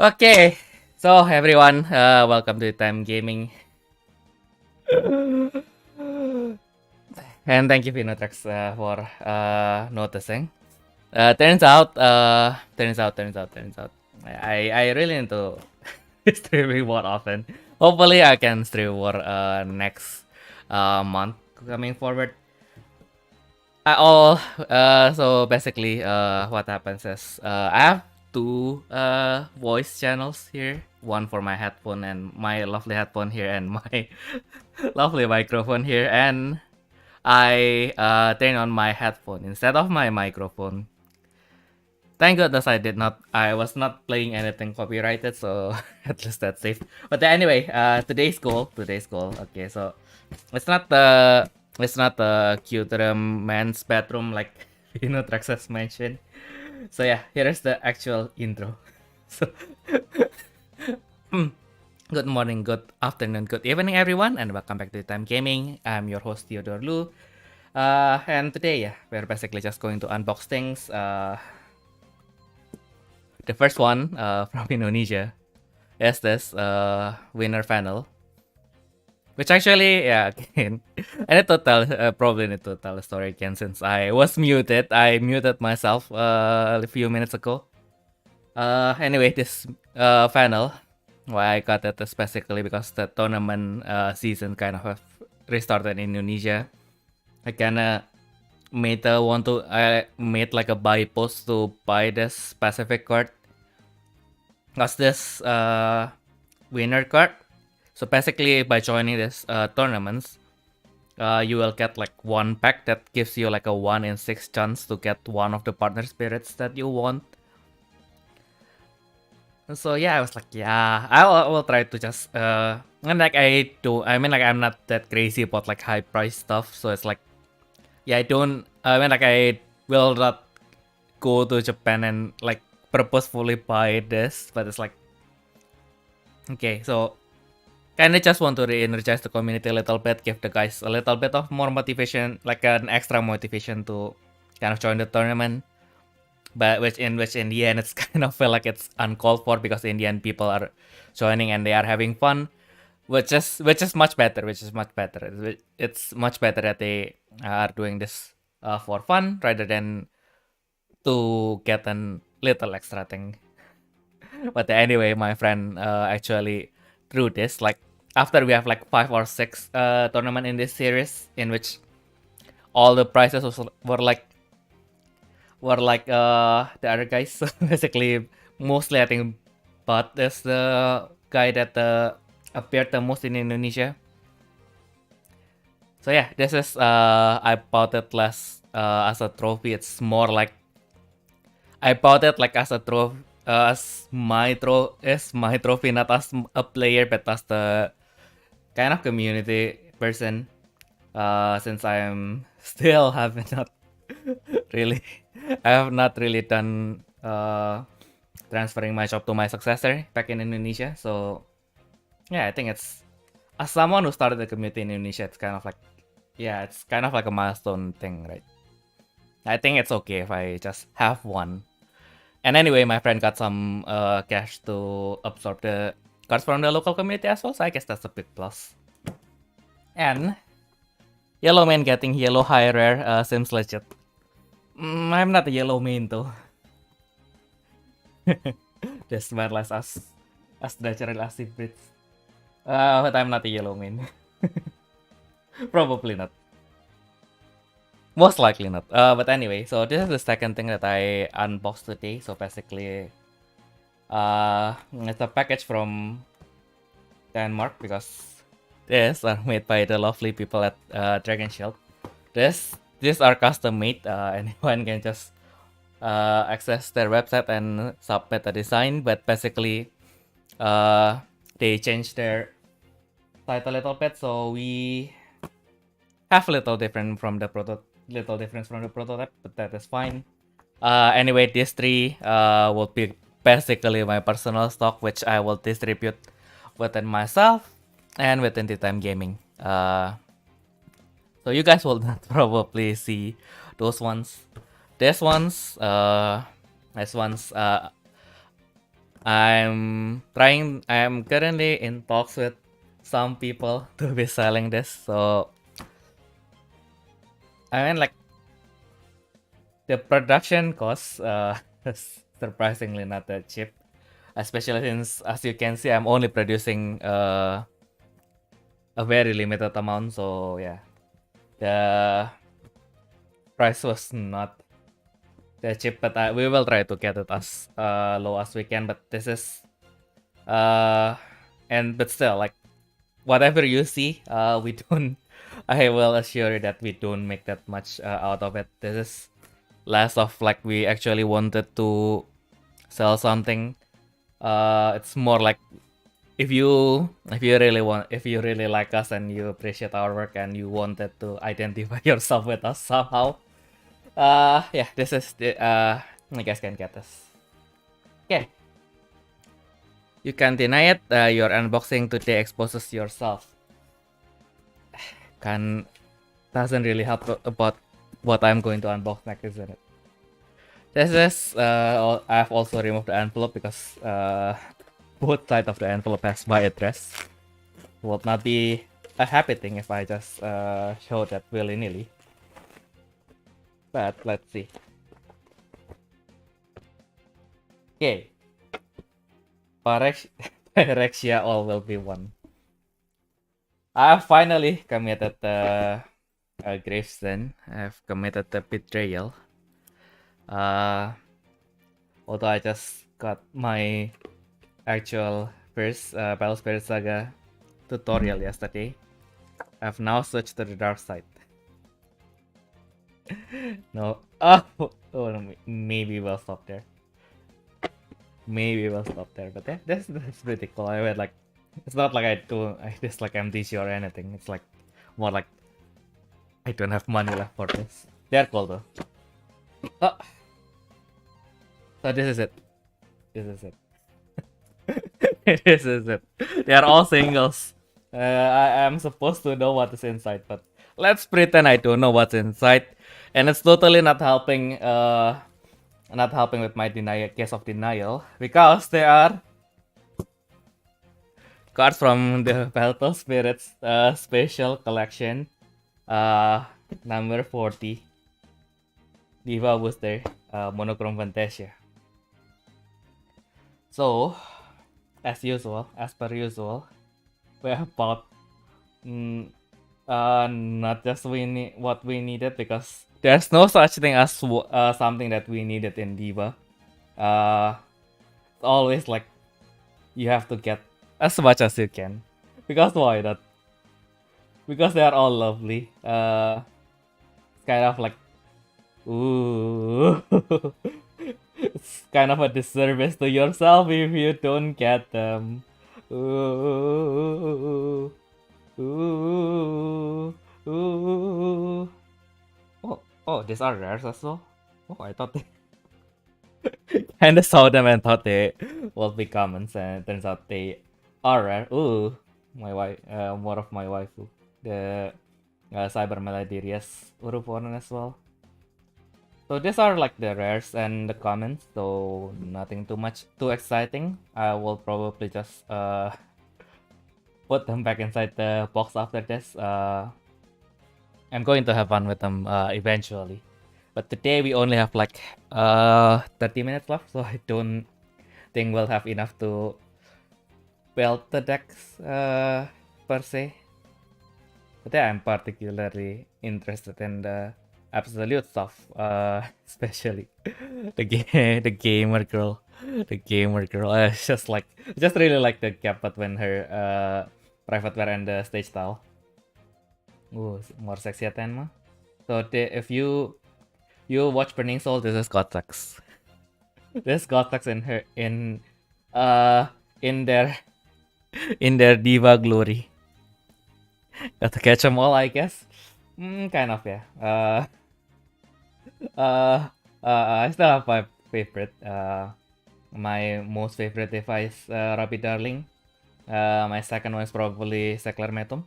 Okay, so everyone, welcome to Time Gaming. And thank you, Pinotrax, for noticing. Turns out, I really need to streaming more often. Hopefully, I can stream more next month coming forward. So basically, what happens is I have two voice channels here. One for my headphone and my lovely headphone here, and my lovely microphone here. And I turn on my headphone instead of my microphone. Thank goodness I was not playing anything copyrighted, so at least that's safe. But anyway, today's goal. Okay, so it's not the cute man's bedroom like Trax has mentioned. So yeah, here's the actual intro. So good morning, good afternoon, good evening, everyone, and welcome back to Time Gaming. I'm your host Theodore Lu. And today, we're basically just going to unbox things. The first one from Indonesia is this winner panel. Which actually, yeah, again, I need to tell, probably need to tell a story again since I was muted. I muted myself a few minutes ago. Anyway, this panel, why I got it is basically because the tournament season kind of restarted in Indonesia. I kinda I made like a buy post to buy this specific card. That's this winner card. So basically, by joining this tournaments, you will get like one pack that gives you like a 1 in 6 chance to get one of the partner spirits that you want. So yeah, I was like, yeah, I will try to just and like I'm not that crazy about like high price stuff. So it's like, yeah, I will not go to Japan and like purposefully buy this, but it's like, okay, so kinda just want to re-energize the community a little bit, give the guys a little bit of more motivation, like an extra motivation to kind of join the tournament. But which in the end it's kind of feel like it's uncalled for because Indian people are joining and they are having fun, which is much better. It's much better that they are doing this for fun rather than to get a little extra thing. But anyway, my friend actually drew this like after we have like 5 or 6 tournament in this series in which all the prizes were like the other guys. So basically, mostly I think Bud is the guy that appeared the most in Indonesia. So yeah, this is I bought it less as a trophy. It's more like I bought it like as a trophy, as my trophy, not as a player, but as the kind of community person. Since I'm still have not really, I have not really done transferring my job to my successor back in Indonesia. So yeah, I think it's as someone who started the community in Indonesia, it's kind of like, yeah, it's kind of like a milestone thing, right? I think it's okay if I just have one. And anyway, my friend got some cash to absorb the cards from the local community as well, so I guess that's a big plus. And yellow man getting yellow high rare seems legit. I'm not a yellow main though. Just wireless as natural as hybrids. But I'm not a yellow main. Probably not. Most likely not. But anyway, so this is the second thing that I unboxed today. So basically, it's a package from Denmark because these are made by the lovely people at Dragon Shield. These are custom made. Anyone can just access their website and submit a design. But basically, they changed their site a little bit, so we have a little difference from the prototype, but that is fine. Anyway, these three will be basically my personal stock, which I will distribute within myself and within the Time Gaming. So you guys will not probably see those ones. These ones, I'm currently in talks with some people to be selling this. So I mean, like, the production costs is surprisingly not that cheap, especially since, as you can see, I'm only producing a very limited amount. So yeah, the price was not that cheap, but we will try to get it as low as we can. But this is but still, like, whatever you see, we don't. I will assure you that we don't make that much out of it. This is less of like we actually wanted to sell something. It's more like if you really like us and you appreciate our work and you wanted to identify yourself with us somehow, yeah, this is the you guys can get this. Okay, you can deny it. Your unboxing today exposes yourself. Doesn't really help about what I'm going to unbox next, isn't it? This is I've also removed the envelope because both sides of the envelope has my address. It would not be a happy thing if I just show that willy-nilly. But let's see. Okay. Pyrexia all will be one. I finally committed the gravestone. I've committed the betrayal. Although I just got my actual first Battle Spirit Saga tutorial yesterday, I've now switched to the dark side. No. Maybe we'll stop there. But yeah, that's pretty cool. I mean, like, it's not like I just like MTG or anything. It's like more like I don't have money left for this. They're cool though. So this is it. This is it. They are all singles. I am supposed to know what is inside, but let's pretend I don't know what's inside. And it's totally not helping with my case of denial, because there are cards from the Battle Spirits special collection, number 40. Diva booster, monochrome Fantasia. So, as per usual, we have bought not just what we needed, because there's no such thing as something that we needed in Diva. It's always like you have to get as much as you can, because why not? Because they are all lovely. It's kind of like, ooh. It's kind of a disservice to yourself if you don't get them. Ooh. Ooh. Ooh. Oh, these are rares as well. Oh, I thought they kinda saw them and thought they would be commons, and it turns out they are rare. Ooh, my wife, more of my waifu. The Cyber Melodirius Urufonen as well. So these are like the rares and the commons, so nothing too exciting. I will probably just put them back inside the box after this. I'm going to have fun with them eventually. But today we only have like 30 minutes left, so I don't think we'll have enough to build the decks per se. But yeah, I'm particularly interested in the absolute stuff, especially the gamer girl. The gamer girl. I just really like the gap between her private wear and the stage style. Ooh, more sexy at Tenma. So if you watch Burning Soul, this is Gotax. This Gotax in their diva glory. Got to catch them all, I guess. Kind of, yeah. I still have my favorite. My most favorite device, Rabbit Darling. My second one is probably Seckler Metum.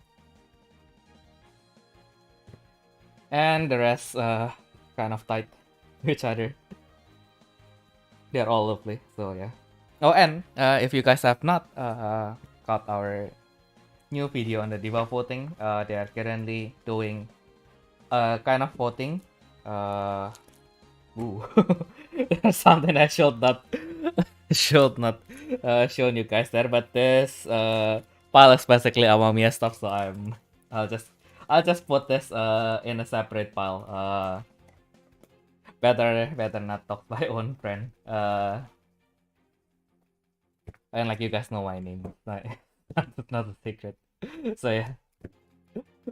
And the rest kind of tight to each other. They're all lovely, so yeah. Oh, and if you guys have not got our new video on the Diva voting, they are currently doing kind of voting. Ooh, something I should not should not shown you guys there, but this pile is basically Amamiya stuff, so I'll just I'll just put this in a separate pile. Better not talk my own friend. And like you guys know my name, not a secret. So yeah.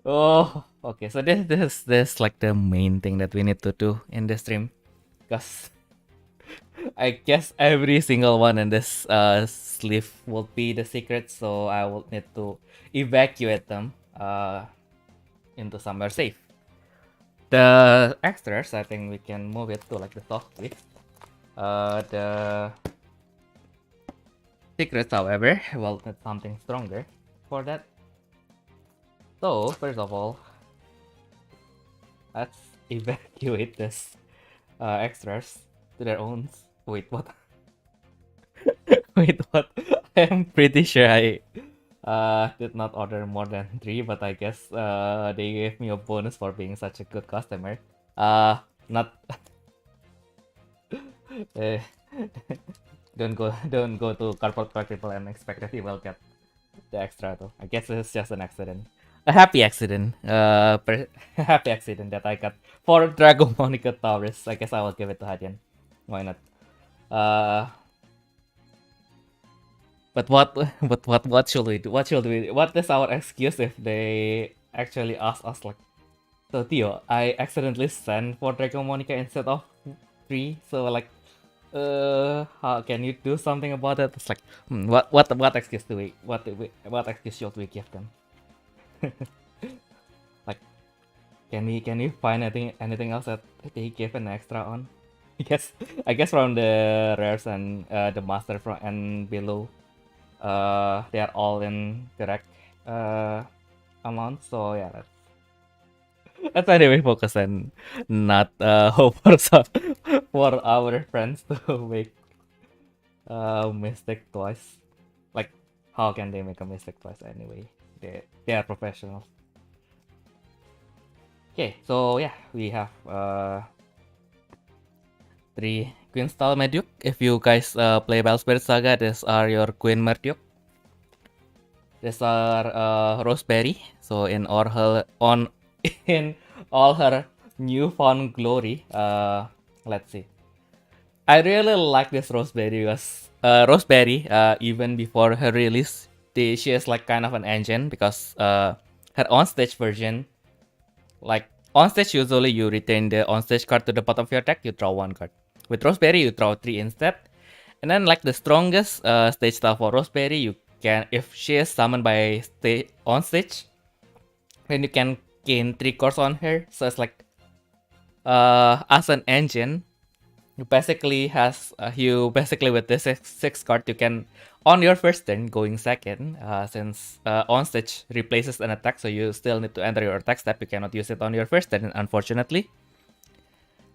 Oh, okay. So this like the main thing that we need to do in the stream, because I guess every single one in this sleeve will be the secret. So I will need to evacuate them into somewhere safe. The extras, I think we can move it to like the soft list. The secrets, however, will need something stronger for that. So first of all, let's evacuate this extras to their own. Wait, what? Wait, what? I am pretty sure I did not order more than 3, but I guess they gave me a bonus for being such a good customer. Not eh, don't go to Cardboard Collectible and expect that you will get the extra though. I guess it's just an accident. A happy accident. Happy accident that I got for Dragon Monica Taurus. I guess I will give it to Hadian. Why not? But what should we do? What is our excuse if they actually ask us like, so Theo, I accidentally sent for Dragon Monica instead of 3, so like, how can you do something about it? It's like, what excuse do we, what excuse should we give them? Like, can we find anything else that they give an extra on? I guess from the rares and the master from and below, they are all in correct amount. So yeah, that's anyway focus and not hope for our friends to make mistake twice. Like, how can they make a mistake twice anyway? They are professionals. Okay, so yeah, we have 3 Queen style Meduke. If you guys play Battle Spirit Saga, these are your Queen Meduke. These are Roseberry. So in all her in all her newfound glory. Let's see. I really like this Roseberry because Roseberry, even before her release, she is like kind of an engine because her on-stage version, like on stage usually you retain the on-stage card to the bottom of your deck, you draw 1 card. With Roseberry, you draw 3 instead. And then like the strongest stage style for Roseberry, you can, if she is summoned by on stage, then you can gain 3 cores on her. So it's like as an engine, you basically with this 6 card, you can on your first turn going second, since on stage replaces an attack, so you still need to enter your attack step. You cannot use it on your first turn, unfortunately.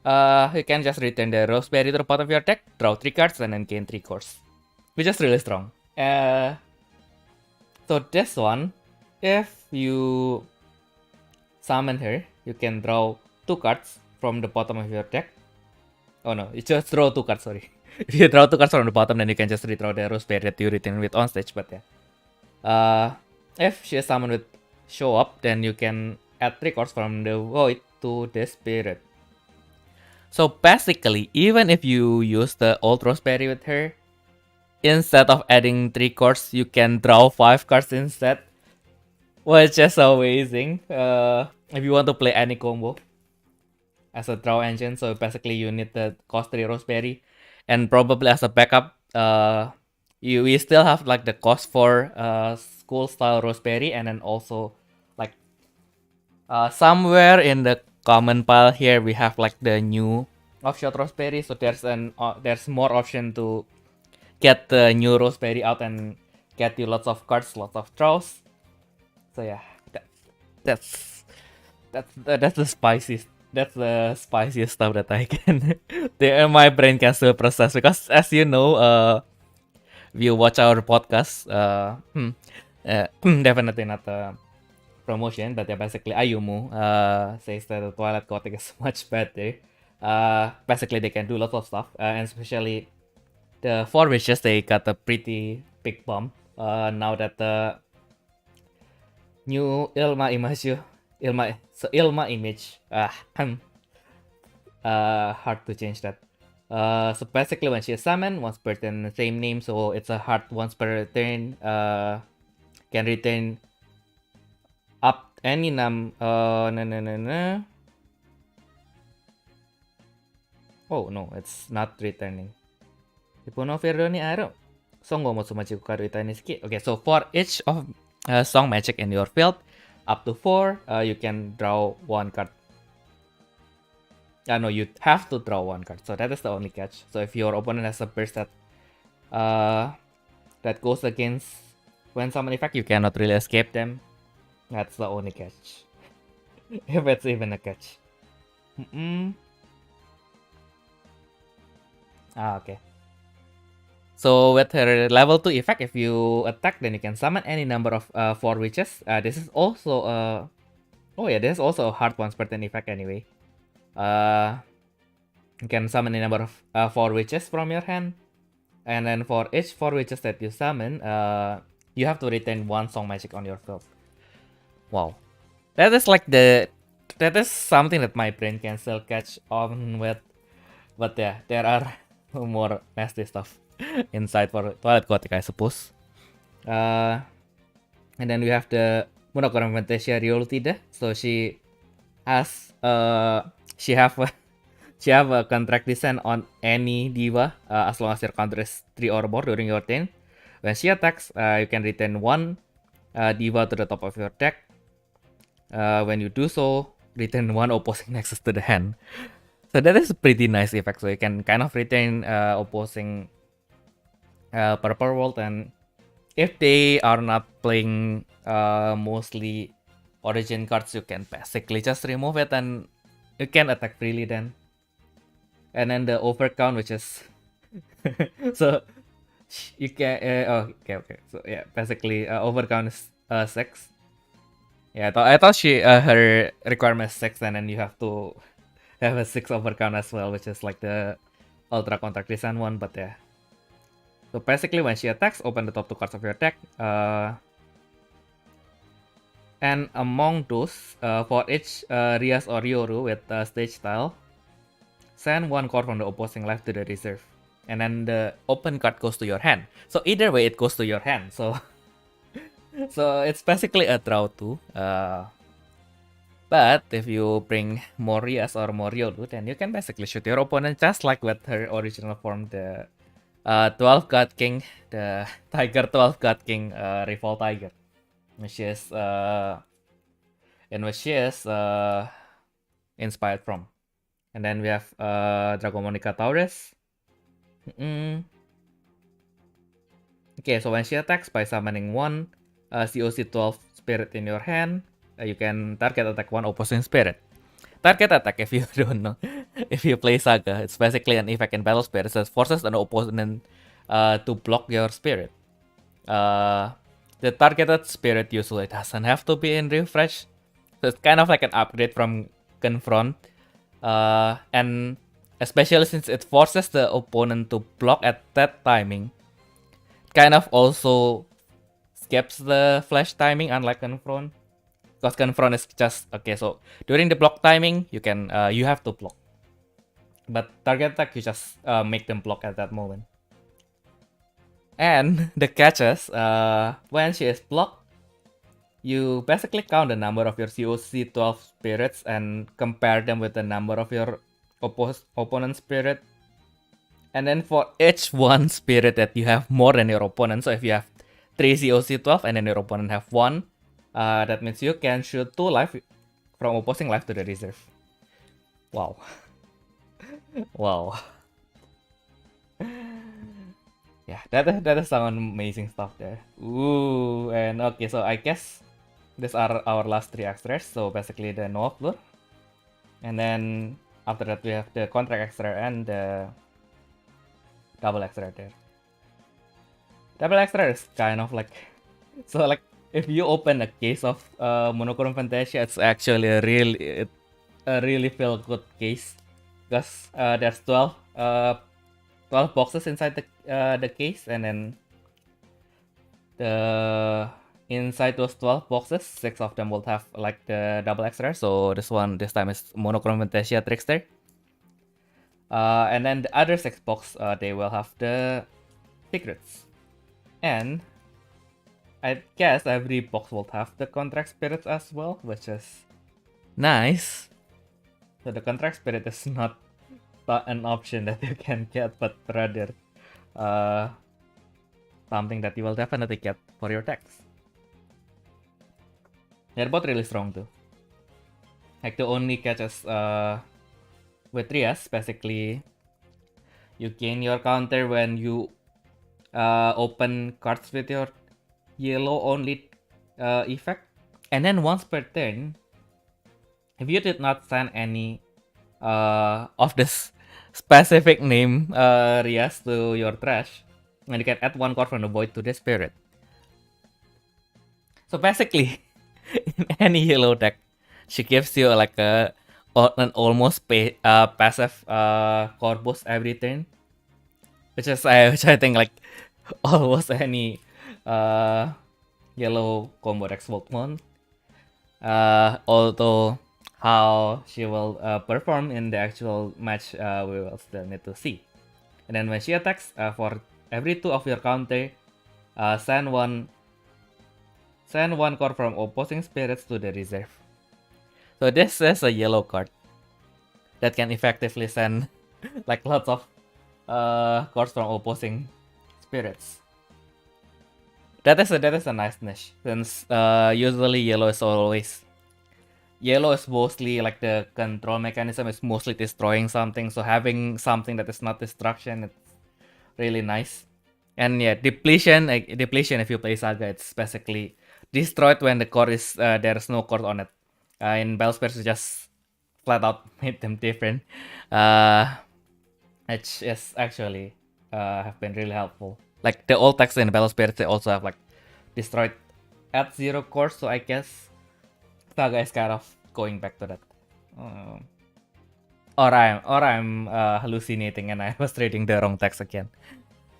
You can just return the Roseberry to the bottom of your deck, draw 3 cards, and then gain 3 cores, which is really strong. So this one, if you summon her, you can draw 2 cards from the bottom of your deck. Oh no, you just draw 2 cards, sorry. If you draw 2 cards from the bottom, then you can just redraw the Roseberry that you return with on stage, but yeah. If she is summoned with show up, then you can add 3 cards from the void to the spirit. So basically, even if you use the old Roseberry with her, instead of adding 3 cards, you can draw 5 cards instead, which is amazing. If you want to play any combo as a draw engine, so basically you need the cost 3 Roseberry, and probably as a backup, we still have like the cost 4 school style Roseberry, and then also like somewhere in the common pile here we have like the new offshot Roseberry, so there's more option to get the new Roseberry out and get you lots of cards, lots of draws. So yeah, that's the spiciest. That's the spiciest stuff that I can. My brain can still process, because as you know, if you watch our podcast, definitely not a promotion, but yeah, basically Ayumu says that the Twilight Gothic is much better. Basically they can do lots of stuff, and especially the 4 wishes, they got a pretty big bump now that the new Ilma image, hard to change that. So basically when she is summoned, once per turn, the same name, so it's a heart once per turn, can return up any no. Oh no, it's not returning. Okay, so for each of song magic in your field, up to 4, you can draw 1 card. No, you have to draw 1 card, so that is the only catch. So if your opponent has a burst that goes against when summon effect, you cannot really escape them. That's the only catch. If it's even a catch. Okay. So with her level 2 effect, if you attack, then you can summon any number of 4 witches. This is also this is also a hard once per turn effect anyway. You can summon a number of 4 witches from your hand, and then for each 4 witches that you summon, you have to retain 1 song magic on your field. Wow, that is like that is something that my brain can still catch on with, but yeah, there are more nasty stuff inside for Twilight Gothic, I suppose. And then we have the Monokron Fantasia Rioltide. So she has she have a contract descent on any Diva as long as your counter is 3 or more during your turn. When she attacks, you can return 1 Diva to the top of your deck. When you do so, return 1 opposing nexus to the hand. So that is a pretty nice effect. So you can kind of retain opposing Purple World, and if they are not playing mostly origin cards, you can basically just remove it and you can attack freely then. And then the overcount, which is so you can okay. So yeah, basically overcount is 6. Yeah, I thought she her requirement is 6, and then you have to have a 6 overcount as well, which is like the ultra contract design one. But yeah. So basically, when she attacks, open the top 2 cards of your deck. And among those, for each Rias or Ryoru with stage style, send 1 card from the opposing left to the reserve. And then the open card goes to your hand. So either way, it goes to your hand. So so it's basically a draw too. But if you bring more Rias or more Ryoru, then you can basically shoot your opponent just like with her original form, the 12 God King, the Tiger 12 God King Revolt Tiger, which is inspired from. And then we have Dragomonica Taurus. Okay, so when she attacks by summoning 1 COC 12 spirit in your hand, you can target attack 1 opposing spirit. Target attack, if you don't know, if you play Saga, it's basically an effect in battle spirit that forces an opponent to block your spirit. The targeted spirit usually doesn't have to be in refresh, so it's kind of like an upgrade from confront, and especially since it forces the opponent to block at that timing, it kind of also skips the flash timing, unlike confront. Because confront is just okay. So during the block timing, you can you have to block, but target attack you just make them block at that moment. And the catches, when she is blocked, you basically count the number of your COC 12 spirits and compare them with the number of your opponent's spirit. And then for each 1 spirit that you have more than your opponent, so if you have 3 COC 12 and then your opponent have 1, that means you can shoot 2 life from opposing life to the reserve. Wow. Wow. Yeah, that is some amazing stuff there. Ooh, and okay, so I guess these are our last 3 extras. So basically the Noah Blur. And then after that we have the contract extra and the double extra there. Double extra is kind of like so like if you open a case of Monochrome Fantasia, it's actually a really feel good case because there's 12 boxes inside the case, and then the inside those 12 boxes, 6 of them will have like the double extra. So this time is Monochrome Fantasia Trickster. And then the other 6 box, they will have the secrets. And I guess every box will have the contract spirits as well, which is nice. So the contract spirit is not an option that you can get, but rather something that you will definitely get for your decks. They're both really strong too. Like the only catches with Rias, basically you gain your counter when you open cards with your yellow only effect, and then once per turn, if you did not send any of this specific name Rias to your trash, and you can add 1 card from the void to the spirit. So basically, in any yellow deck, she gives you like an almost passive card boost every turn, which I think like almost any yellow combo decks will want. Although how she will perform in the actual match, we will still need to see. And then when she attacks, for every 2 of your counter, send one card from opposing spirits to the reserve. So this is a yellow card that can effectively send like lots of cards from opposing spirits. That is a nice niche, since usually yellow is mostly like the control mechanism is mostly destroying something, so having something that is not destruction, it's really nice. And yeah, depletion if you play Saga, it's basically destroyed when the core is there's no core on it. In Bellspears, you just flat out made them different, which is actually have been really helpful. Like the old text in Bellspears, they also have like destroyed at 0 cores, so I guess Saga is kind of going back to that. Or I'm hallucinating and I was reading the wrong text again.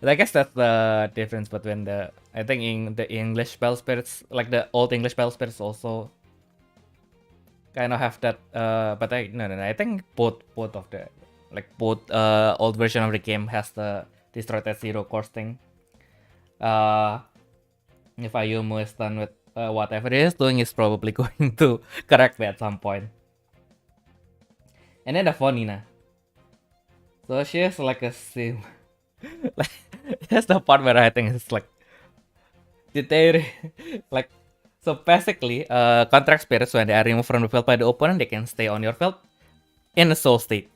But I guess that's the difference between I think in the English Bellspears, like the old English Bellspears also kind of have that. But I think both of the old version of the game has the destroyed at 0 cores thing. If Ayumu is done with whatever he is doing, is probably going to correct me at some point. And then the Fonina. So she is like a sim. Like, that's the part where I think it's like, did they like, so basically contract spirits, when they are removed from the field by the opponent, they can stay on your field in a soul state.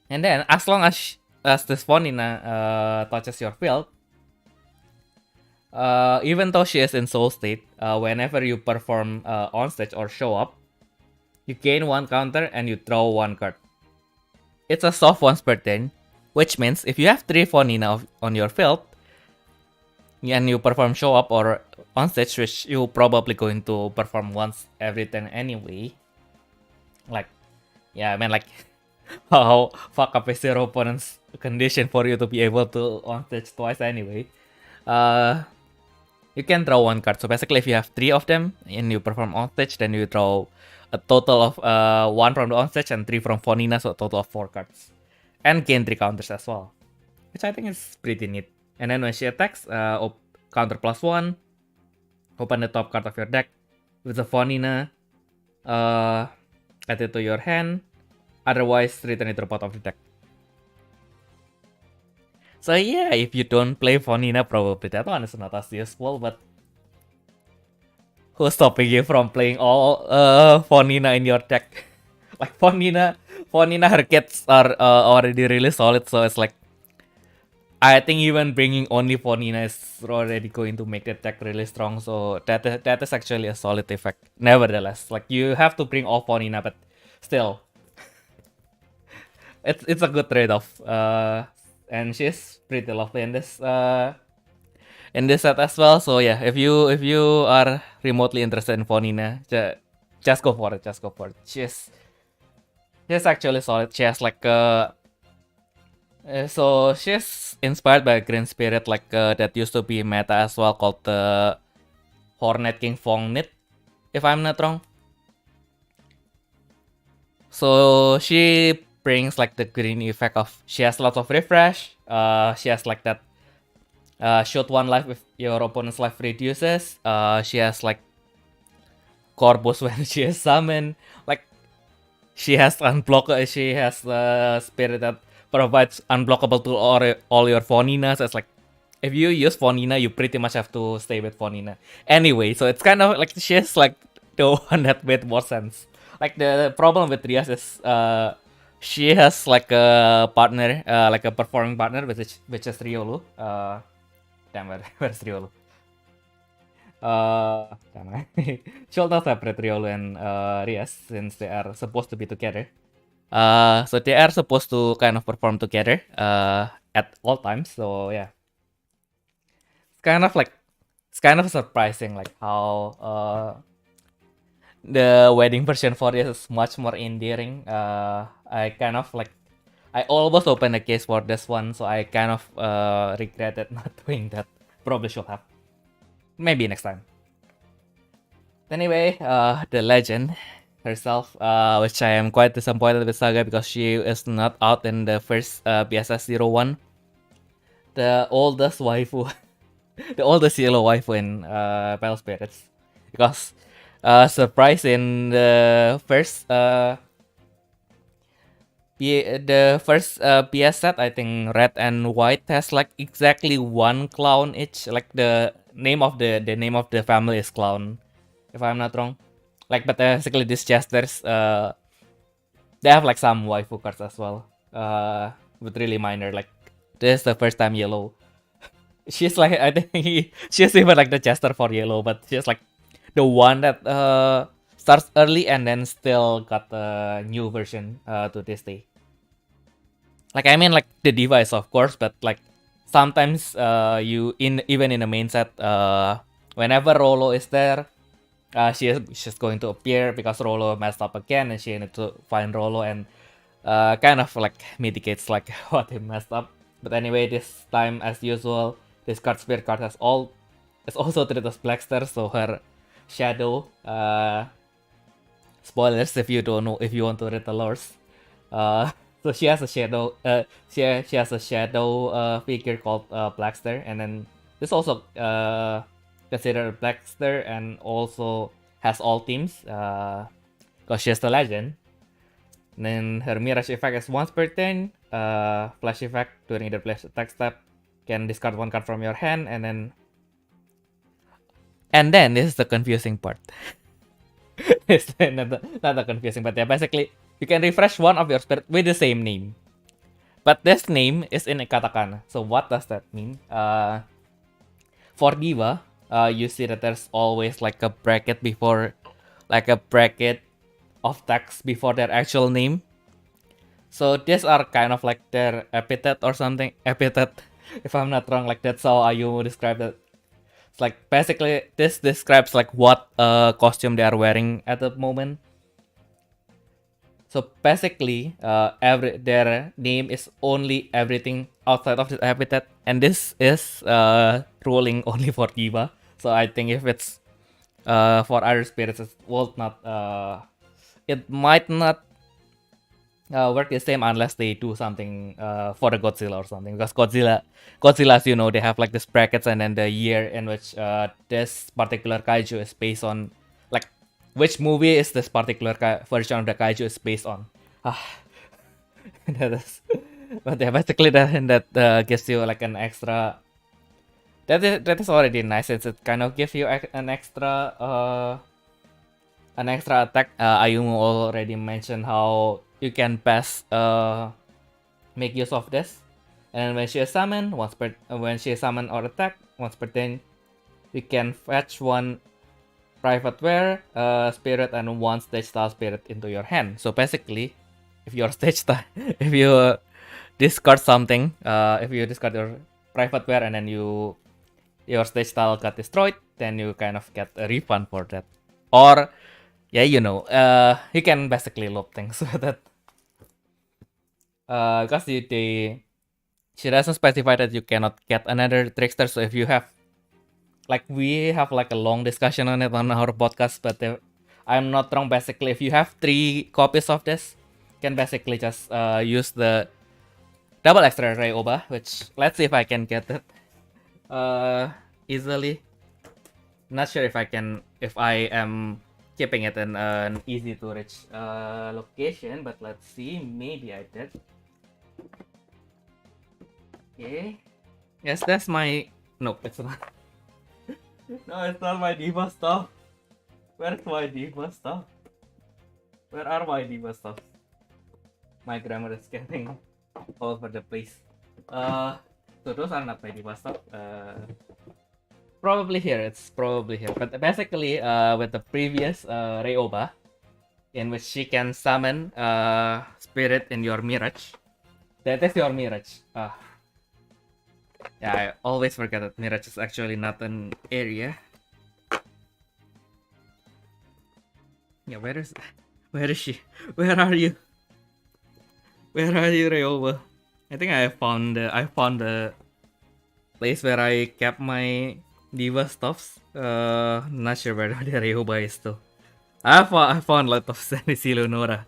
And then as long as this Fonina touches your field, even though she is in soul state, whenever you perform on stage or show up, you gain 1 counter and you draw 1 card. It's a soft once per turn, which means if you have 3 Fonina on your field and you perform show up or on stage, which you probably going to perform once every turn anyway, like, yeah, I mean, like, how fuck up is your opponent's condition for you to be able to on stage twice anyway. You can draw 1 card. So basically, if you have 3 of them and you perform on stage, then you draw a total of 1 from the on stage and 3 from Fonina, so a total of 4 cards. And gain 3 counters as well, which I think is pretty neat. And then when she attacks, counter +1, open the top card of your deck with the Fonina, add it to your hand, otherwise return it to the bottom of the deck. So yeah, if you don't play Fonina, probably that one is not as useful, but who's stopping you from playing all Fonina in your deck? Like Fonina, her kits are already really solid, so it's like, I think even bringing only Fonina is already going to make the deck really strong, so that is actually a solid effect. Nevertheless, like, you have to bring all Fonina, but still, it's a good trade-off. and she's pretty lovely in this set as well. So yeah, if you are remotely interested in Fonina, just go for it. Just go for it. She's actually solid. She has like so she's inspired by a green spirit like that used to be meta as well, called the Hornet King Fong Nit, if I'm not wrong. So she brings like the green effect of, she has lots of refresh. She has like that shoot one life if your opponent's life reduces. She has like core boost when she is summoned. Like she has she has spirit that provides unblockable to all your Foninas. It's like if you use Fonina, you pretty much have to stay with Fonina anyway. So it's kind of like she's like the one that made more sense. Like the problem with Rias is she has like a partner, like a performing partner, which is Riolu. Damn, where's Riolu? She'll not separate Riolu and Rias since they are supposed to be together. So they are supposed to kind of perform together at all times. So yeah, it's kind of surprising like how the wedding version for this is much more endearing. I kind of like, I almost opened a case for this one, so I kind of regretted not doing that. Probably should have. Maybe next time. Anyway, the legend herself, which I am quite disappointed with Saga because she is not out in the first BSS01. The oldest waifu, the oldest yellow waifu in Pale Spirits. Because surprise in the first PS set, I think red and white has like exactly one clown each. Like the name of the family is clown, if I'm not wrong. Like, but basically these jesters, they have like some waifu cards as well, but really minor. Like this is the first time yellow. She's like, I think she's even like the jester for yellow, but she's like the one that starts early and then still got a new version to this day. Like, I mean, like the Diva is of course, but like sometimes even in the main set, whenever Rolo is there, she's going to appear because Rolo messed up again, and she need to find Rolo and kind of like mitigates like what he messed up. But anyway, this time as usual, this spirit card is also treated as Blackster, so her shadow. Spoilers if you don't know, if you want to read the lores. So she has a shadow. She has a shadow figure called Blackster, and then this also considered Blackster, and also has all teams because she's the legend. And then her Mirage effect is once per turn. Flash effect during the flash attack step, can discard one card from your hand, and then this is the confusing part. It's not the confusing, but yeah, basically you can refresh one of your spirit with the same name, but this name is in a katakana. So what does that mean? For Diva, you see that there's always like a bracket of text before their actual name. So these are kind of like their epithet or something. Epithet, if I'm not wrong, like that's how you describe it. It's like basically this describes like what costume they are wearing at the moment. So basically, their name is only everything outside of this epithet, and this is ruling only for Diva. So I think if it's for other spirits, it might not work the same unless they do something for the Godzilla or something. Because Godzilla, as you know, they have like this brackets and then the year in which this particular kaiju is based on, like which movie is this particular version of the kaiju is based on. That is, but yeah, basically that gives you like an extra. That is already nice. It kind of gives you an extra attack. Ayumu already mentioned how you can make use of this, and when she is summoned or attacked once per turn, you can fetch one private wear spirit and one stage style spirit into your hand. So basically, if your stage style, if you discard something, if you discard your private wear and then your stage style got destroyed, then you kind of get a refund for that. Or yeah, you can basically loop things with it. Because she doesn't specify that you cannot get another trickster. So if you have, like, we have like a long discussion on it on our podcast, but if I'm not wrong, basically if you have 3 copies of this, you can basically just use the double extra ray oba, which let's see if I can get it easily. Not sure if I am keeping it in an easy to reach location, but let's see. Maybe I did. Okay. Yes, that's my. Nope, it's not. No, it's not my Diva stuff. Where's my Diva stuff? Where are my Diva stuff? My grammar is getting all over the place. So those are not my Diva stuff. Probably here. It's probably here. But basically, with the previous Ryoba, in which she can summon spirit in your Mirage. That is your Mirage. Yeah, I always forget that Mirage is actually not an area. Yeah, where is she? Where are you? Where are you, Ryoba? I think I found the place where I kept my Diva stuffs. Not sure where the Ryoba is though. I found a lot of Sandy Leonora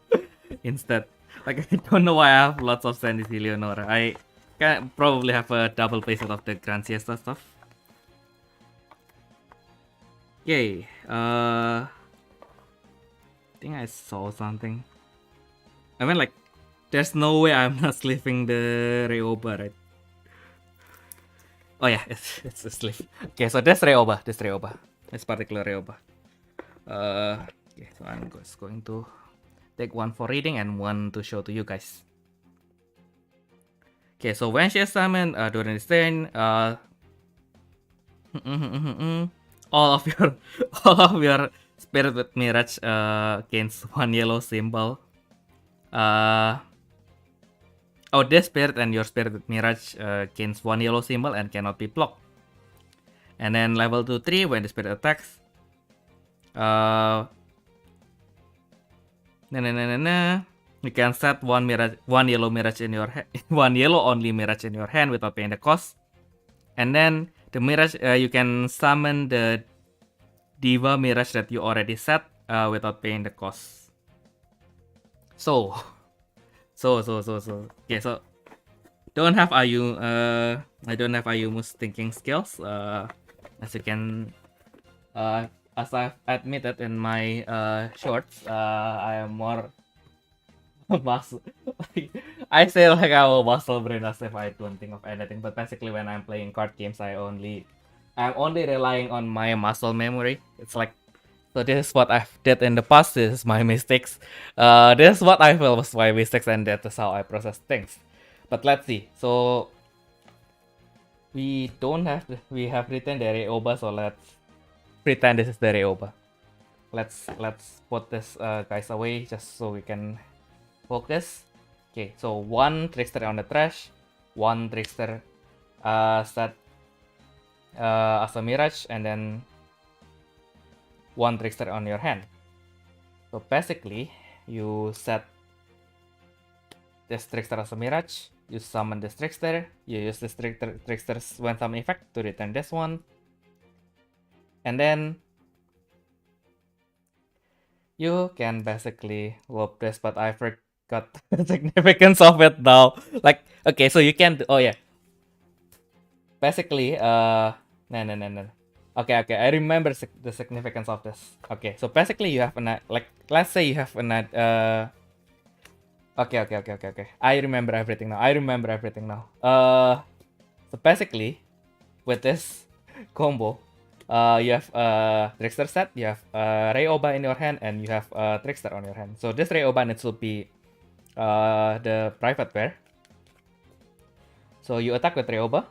instead. Like, I don't know why I have lots of Sandy Leonora. I can probably have a double playset of the Grand Siesta stuff. Yay. I think I saw something. I mean, like, there's no way I'm not sleeving the Ryoba, right? Oh yeah, it's a sleeve. Okay, so that's Ryoba. This particular Ryoba. Okay, so I'm just going to take one for reading and one to show to you guys. Okay, so when she is summoned during this turn, all of your spirit with Mirage gains 1 yellow symbol. This spirit and your spirit with Mirage gains 1 yellow symbol and cannot be blocked. And then level 2-3, when the spirit attacks, you can set one yellow mirage in your one yellow only mirage in your hand without paying the cost. And then the mirage, you can summon the Diva mirage that you already set without paying the cost. So okay, so don't have Ayu. I don't have Ayumu's thinking skills. As you can, as I've admitted in my shorts, I am more muscle. I say like I'm a muscle brain as if I don't think of anything. But basically, when I'm playing card games, I'm only relying on my muscle memory. It's like, so this is what I've did in the past. This is my mistakes. This is what I feel was my mistakes, and that is how I process things. But let's see. So we have written the Ryoba, so let's pretend this is the Ryoba. Let's put this guys away just so we can focus. Okay, so one trickster on the trash, one trickster set as a mirage, and then one trickster on your hand. So basically, you set this trickster as a mirage, you summon this trickster, you use this trickster's when summon effect to return this one, and then you can basically loop this, but I forgot the significance of it now. Like, okay, so you can basically, no. Okay, I remember the significance of this. Okay, so basically you have let's say you have okay. I remember everything now. So basically, with this combo, you have a trickster set, you have a Ryoba in your hand, and you have a trickster on your hand. So this Ryoba needs to be the private pair. So you attack with Ryoba.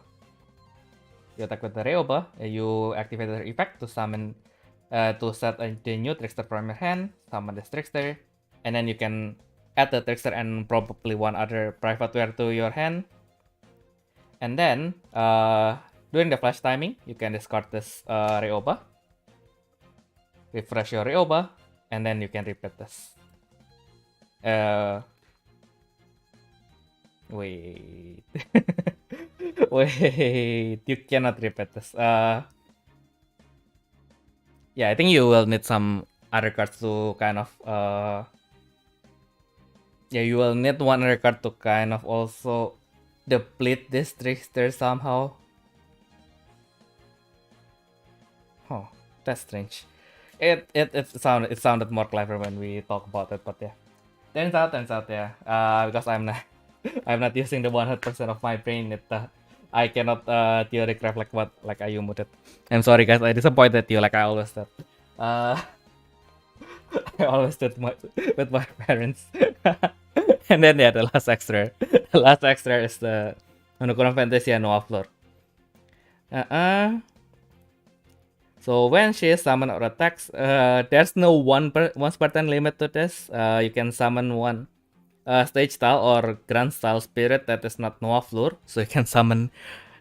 You attack with the Ryoba, you activate the effect to summon, to set the new trickster from your hand, summon this trickster, and then you can add the texture and probably one other private wire to your hand. And then during the flash timing, you can discard this Ryoba, refresh your Ryoba, and then you can repeat this. Wait. Wait, you cannot repeat this. Yeah, I think you will need some other cards to kind of yeah, you will need one other card to kind of also deplete this trickster somehow. Oh, that's strange. It sounded more clever when we talk about it, but yeah. Turns out, yeah. Because I'm not using the 100% of my brain. I cannot theory craft like I muted. I'm sorry guys, I disappointed you like I always did. I always did with my parents. And then yeah, the last extra is the Monochrome Fantasia Noah Floor. So when she is summoned or attacks, there's no one per turn limit to this. You can summon one stage style or grand style spirit that is not Noah Floor. So you can summon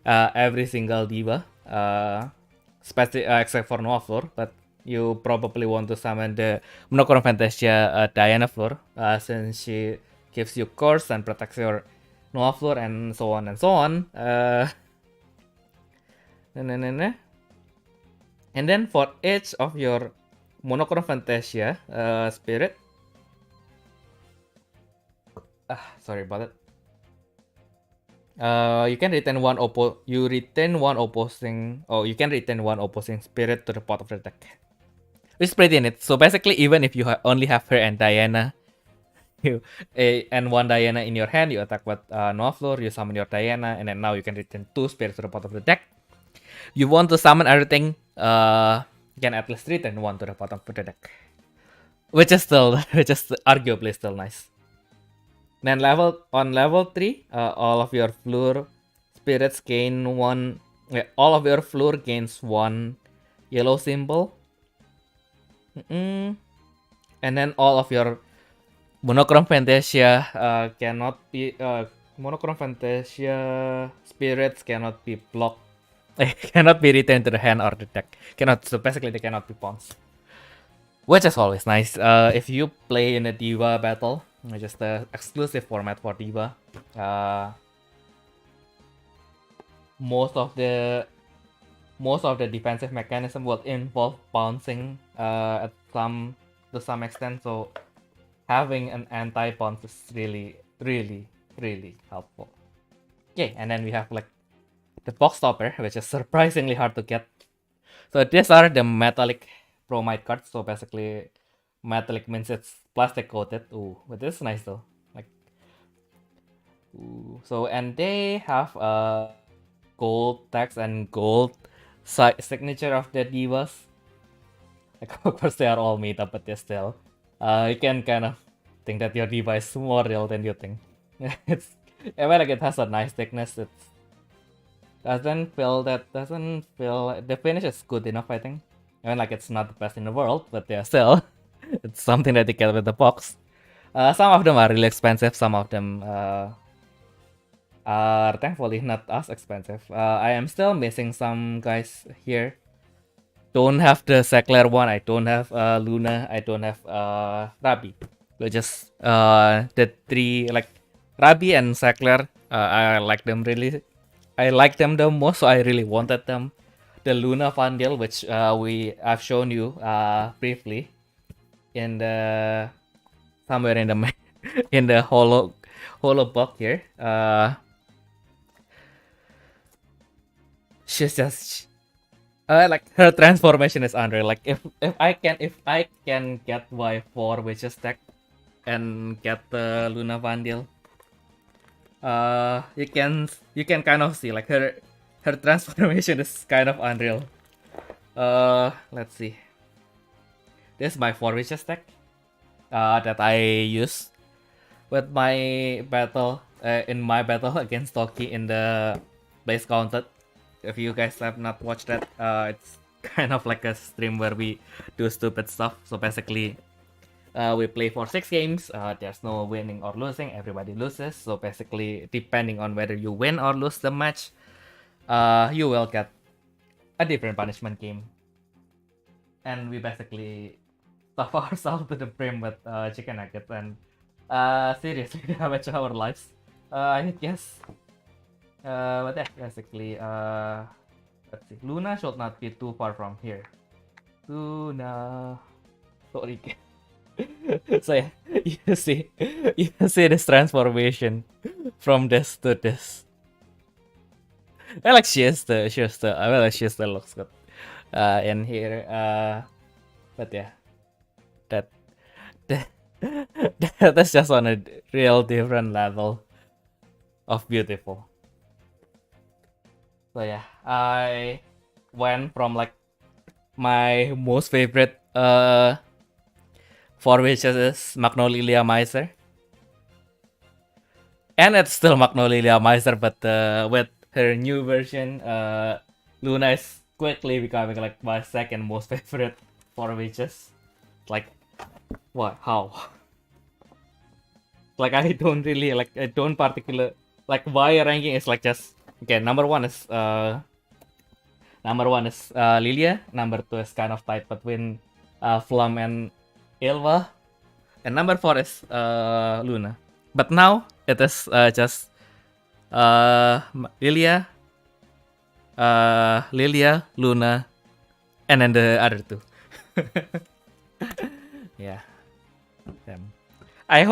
every single Diva, except for Noah Floor. But you probably want to summon the Monochrome Fantasia Diana Floor, since she gives you course and protects your Noah Floor and so on and so on. And then for each of your Monochrome Fantasia spirit, sorry about it. You can retain one opposing spirit to the pot of the deck, which is pretty neat. So basically, even if you only have her and Diana, and one Diana in your hand, you attack with Noah Floor, you summon your Diana, and then now you can retain 2 spirits to the pot of the deck. You want to summon everything, you can at least return 1 to the bottom of the deck, which is arguably still nice. Then on level 3, all of your floor spirits gain 1. All of your floor gains 1 yellow symbol, and then all of your Monochrome Fantasia Monochrome Fantasia spirits cannot be blocked. Cannot be returned to the hand or the deck. So basically they cannot be pawns, which is always nice. If you play in a Diva battle, just the exclusive format for Diva, most of the defensive mechanism will involve bouncing to some extent. So having an anti-bounce is really helpful. Okay, and then we have like the box topper, which is surprisingly hard to get. So these are the metallic bromide cards. So basically, metallic means it's plastic coated. Ooh, but this is nice though. Like, ooh. So and they have gold text and gold signature of the Divas. Like, of course, they are all made up, but they're still. You can kind of think that your Diva is more real than you think. Like it has a nice thickness. It doesn't feel the finish is good enough, I think. I mean, like it's not the best in the world, but yeah, still, it's something that you get with the box. Some of them are really expensive. Some of them are thankfully not as expensive. I am still missing some guys here. Don't have the Sackler one. I don't have Luna. I don't have Rabi. So just the 3, like Rabi and Sackler. I like them really. I like them the most, so I really wanted them. The Luna Vandal, which I've shown you briefly in the somewhere in the in the holo box here. She's just like her transformation is unreal. Like if I can get Y4 Witches deck and get the Luna Vandal, you can kind of see like her transformation is kind of unreal. Let's see. This is my 4 Witches deck that I use with my battle in my battle against Toki in the Blaze Counted. If you guys have not watched that, it's kind of like a stream where we do stupid stuff. So basically, We play for 6 games. There's no winning or losing. Everybody loses. So basically, depending on whether you win or lose the match, you will get a different punishment game. And we basically stuff ourselves to the brim with chicken nuggets and seriously damage our lives. I guess. But yeah, basically, let's see. Luna should not be too far from here. Luna. Sorry. So yeah, you see this transformation from this to this. I like she still looks good in here. But yeah, that that's just on a real different level of beautiful. So yeah, I went from like my most favorite for which is Magnolia Miser. And it's still Magnolia Miser, but with her new version, Luna is quickly becoming like my second most favorite for witches. Like, what? How? Like, I don't really like. I don't particular like why ranking is like just okay. Number one is Lilia. Number 2 is kind of tight between Flum and Ilva, and number 4 is Luna. But now it is just Lilia, Luna, and then the other 2. Yeah. I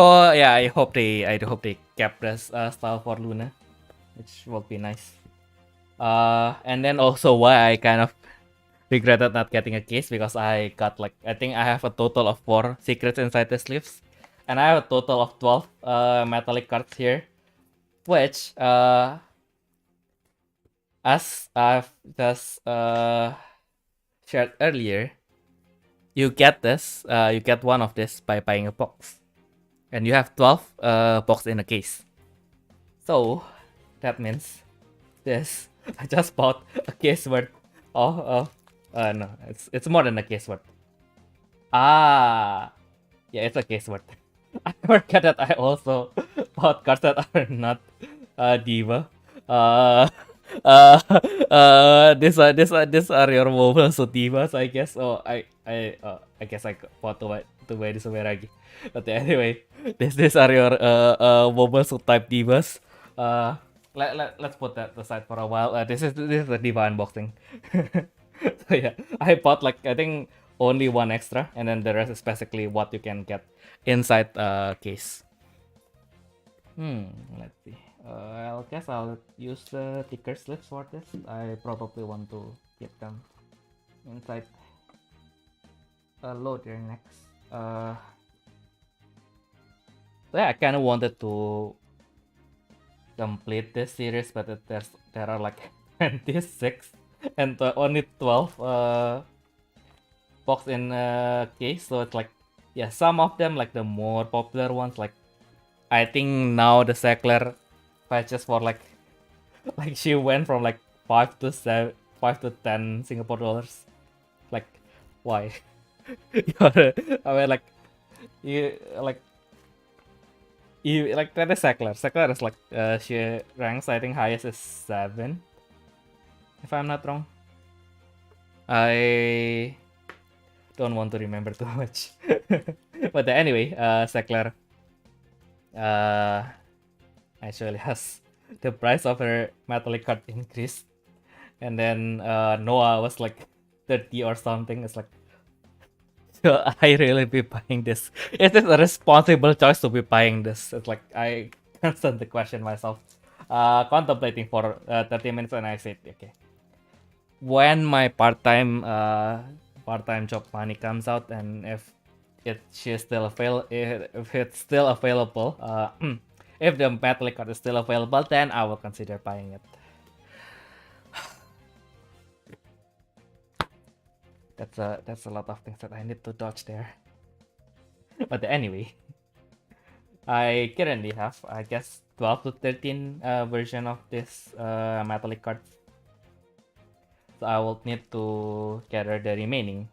hope they kept this style for Luna, which will be nice. And then also why I kind of regretted not getting a case, because I got like, I think I have a total of 4 secrets inside the sleeves, and I have a total of 12 metallic cards here, which as I've just shared earlier, you get one of this by buying a box, and you have 12 box in a case. So that means this I just bought a case worth of no, it's more than a case worth. Yeah, it's a case worth. I forgot that I also bought cards that are not Diva. These are your mobiles so Divas, I guess. Oh, I guess I bought to buy this lagi. But anyway, these are your mobiles so type Divas. Let's put that aside for a while. This is the Diva unboxing. So yeah, I bought like, I think only 1 extra, and then the rest is basically what you can get inside case. Let's see. I guess I'll use the thicker slips for this. I probably want to keep them inside a loader next. So yeah, I kind of wanted to complete this series, but there are like 26 and only 12 box in case, so it's like, yeah, some of them like the more popular ones, like I think now the Sackler patches for like she went from like 5 to 10 Singapore dollars. Like, why? I mean, like you like that is Sackler. Sackler is like she ranks, I think highest is 7, if I'm not wrong. I don't want to remember too much. But anyway, Sackler actually has the price of her metallic card increased, and then Noah was like 30 or something. It's like, so I really be buying this? Is this a responsible choice to be buying this? It's like I constantly question myself, contemplating for 30 minutes, and I said, okay, when my part-time job money comes out, and if it's still available, if the metallic card is still available, then I will consider buying it. That's a lot of things that I need to dodge there. But anyway, I currently have, I guess, 12 to 13 version of this metallic cards. So I will need to gather the remaining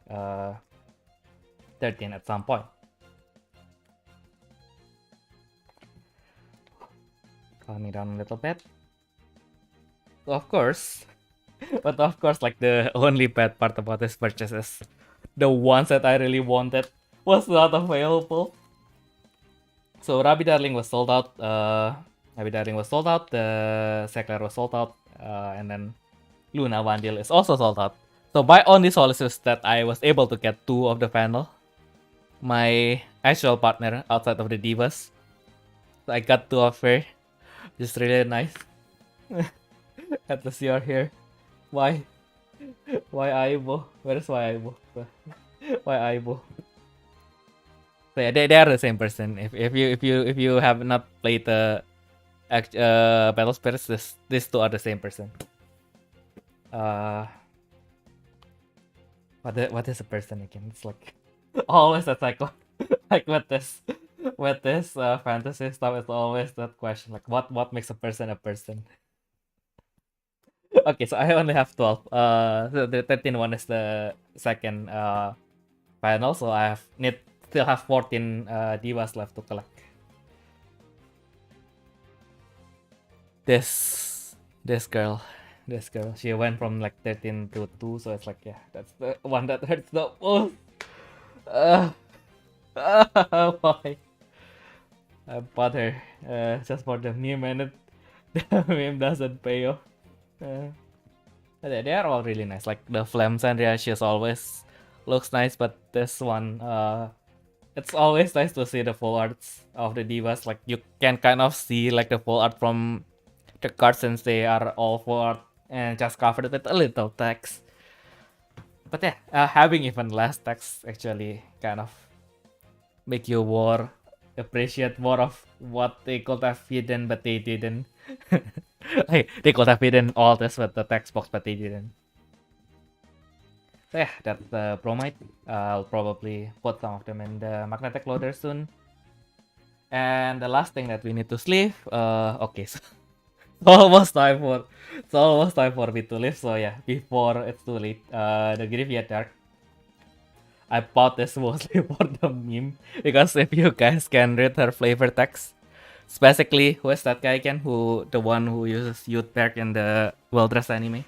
13 at some point. calm me down a little bit. So of course, but of course, like the only bad part about this purchase is the ones that I really wanted was not available. So Rabbi Darling was sold out. The Sekler was sold out, and then Luna Vandil is also sold out. So by only solaces that I was able to get 2 of the panel, my actual partner outside of the Divas. So I got 2 of her. Just really nice. At least you're here. Why? Why Aibo? Where's why Aibo? Why Aibo? So yeah, they are the same person. If you have not played the Battle Spirits, these 2 are the same person. What is a person again? It's like always a psycho. Like with this fantasy stuff, it's always that question. Like what makes a person a person? Okay, so I only have 12. So the 13 one is the second panel, so I still have 14 divas left to collect. This girl, she went from like 13 to 2, so it's like, yeah, that's the one that hurts the most. Why? I bought her just for the meme, and the meme doesn't pay off. They are all really nice. Like the Flame Sandria, she always looks nice, but this one, it's always nice to see the full arts of the divas. Like you can kind of see like the full art from the cards, since they are all full art and just covered with a little text. But yeah, having even less text actually kind of make you appreciate more of what they could have hidden, but they didn't. Like, they could have hidden all this with the text box, but they didn't. So yeah, that's the bromide. I'll probably put some of them in the magnetic loader soon. And the last thing that we need to sleeve, okay, so it's almost time for me to leave. So yeah, before it's too late, the Graveyard Dark. I bought this mostly for the meme, because if you guys can read her flavor text, it's basically, who is that guy again? The one who uses Youth Perk in the Well Dressed anime.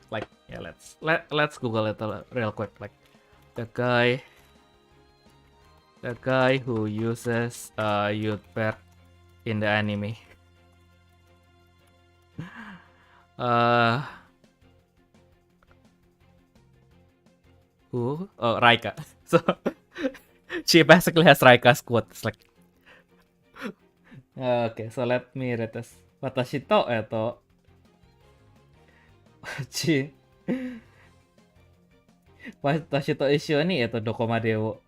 Like, yeah, let's Google it real quick. Like, the guy who uses Youth Perk in the anime. Who? Oh, Raika. So she basically has Raika's quote. It's like, okay, so let me read this. Watashi to Watashi to issho ni dokomade wo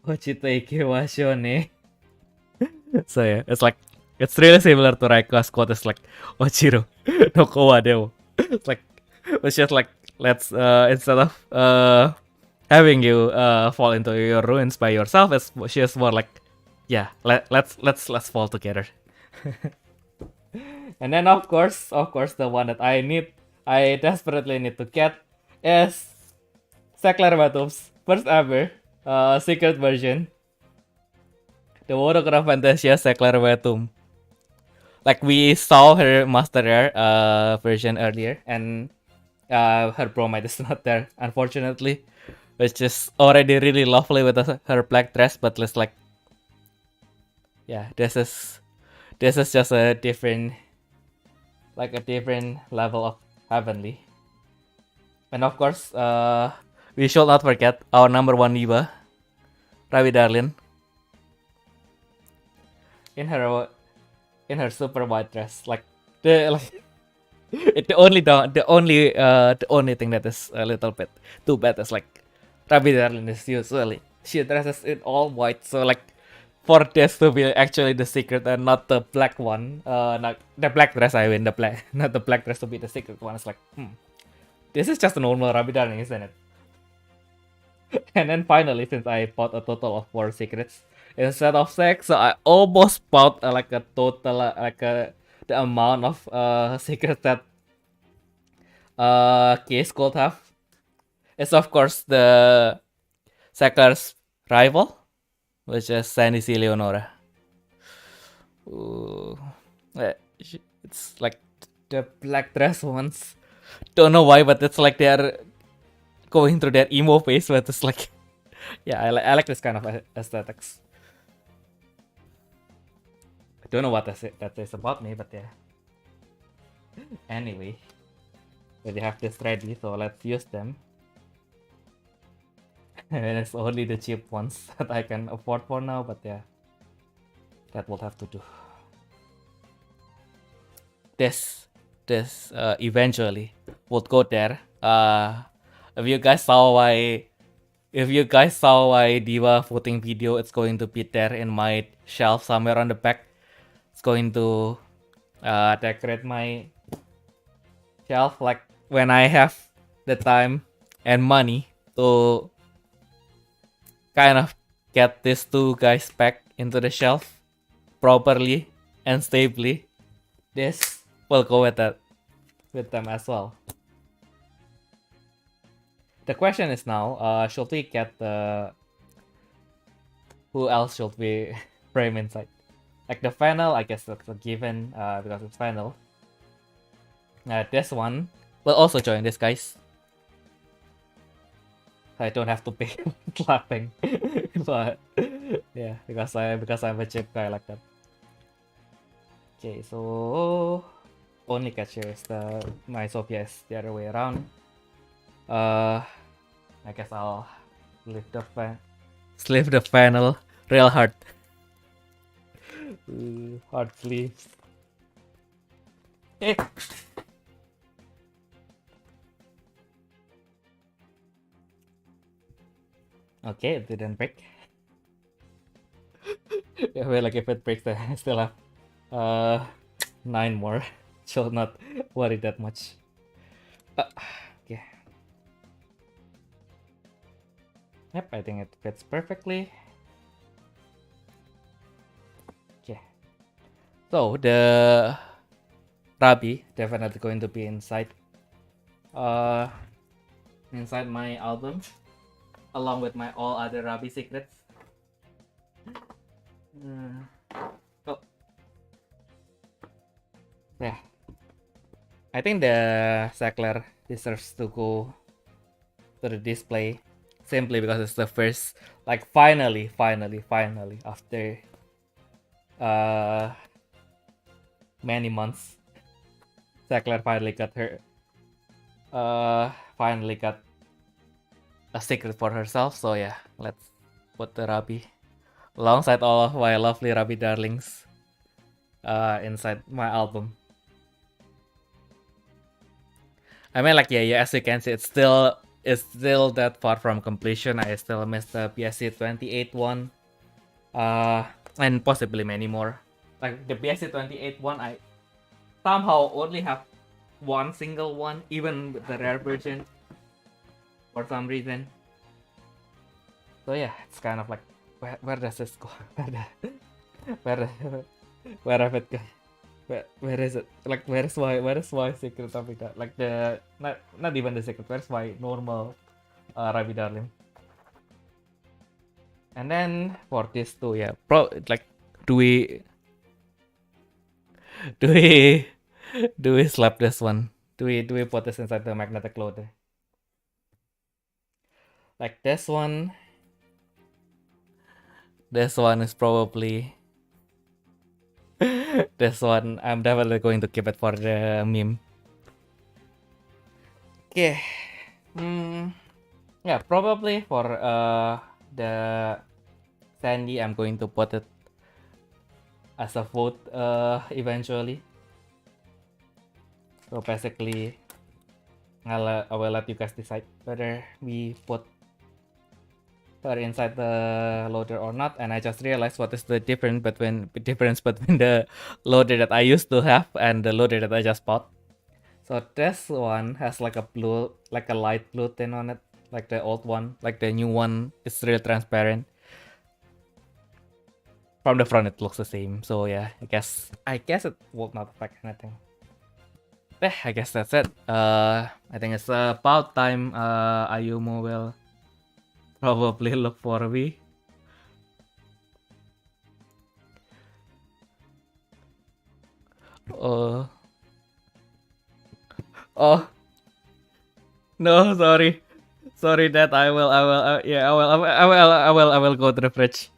ochiteike wa shone. So yeah, it's really similar to Raika's quote. It's like, Ochiro dokomade wo. It's like, it's just like, let's instead of having you fall into your ruins by yourself, it's just more like, yeah, let's fall together. And then of course the one that I desperately need to get is Sekler Batum's first ever secret version, the Wodocraft Fantasia Sekler Batum. Like, we saw her Master Rare version earlier, and her bromide is not there, unfortunately, which is already really lovely with her black dress. But it's like, yeah, this is just a different level of heavenly. And of course, we should not forget our number 1 Diva, Ravi Darlin, in her super white dress. Like, the only thing that is a little bit too bad is like, Ravi Darlin is usually, she dresses in all white, so like, for this to be actually the secret and not the black one, not the black dress, not the black dress to be the secret one, it's like, this is just a normal Ravi Darlin, isn't it? And then finally, since I bought a total of 4 secrets instead of 6, so I almost bought the amount of secrets that Case could have. It's of course the Sekler's rival, which is Sandy C. Leonora. Ooh. It's like the black dress ones. Don't know why, but it's like they're going through that emo phase, but it's like, yeah, I like this kind of aesthetics. I don't know what that is about me, but yeah. Anyway, we have this ready, so let's use them. And it's only the cheap ones that I can afford for now, but yeah, that will have to do. This eventually would go there. If you guys saw my Diva footing video, it's going to be there in my shelf somewhere on the back. It's going to decorate my shelf like when I have the time and money to kind of get these two guys back into the shelf properly and stably. This will go with them as well. The question is now, should we get who else should we frame inside? Like the final, I guess that's a given because it's final. This one will also join this, guys. I don't have to pay clapping, but yeah, because I'm a cheap guy like that. Okay, so only catch here is my Sophia is the other way around. I guess I'll sleeve the panel real hard. Hard sleeves. Hey. Okay, it didn't break. Yeah, well, like if it breaks, then I still have 9 more. So not worry that much. Okay. Yep, I think it fits perfectly. Okay. So the Rabi definitely going to be inside my album, along with my all other Rabi secrets. Oh. Yeah. I think the Sackler deserves to go to the display simply because it's the first, like finally after many months, Sackler finally got a secret for herself. So yeah, let's put the Rabi alongside all of my lovely Rabi darlings inside my album. I mean, like, yeah, as you can see, it's still that far from completion. I still missed the PSC 28 one, and possibly many more. Like the PSC 28 one, I somehow only have one single one, even with the rare version, for some reason. So yeah, it's kind of like, where does this go? Where of it go? Where is it? Like, where is my secret Rabbit? Like the not even the secret. Where's my normal Rabbit darling? And then for this too, yeah, like do we slap this one? Do we put this inside the magnetic loader? Like this one. This one is probably. This one, I'm definitely going to keep it for the meme. Okay. Yeah, probably for the Sandy, I'm going to put it as a vote eventually. So basically, I will let you guys decide whether we put her inside the loader or not. And I just realized what is the difference between the loader that I used to have and the loader that I just bought. So this one has like a light blue tint on it, like the old one. Like the new one is real transparent. From the front it looks the same. So yeah, I guess it will not affect anything. I guess that's it. I think it's about time Ayumu will probably look for me. Oh. Oh. No, sorry. Sorry, Dad. I will. Yeah, I will go to the fridge.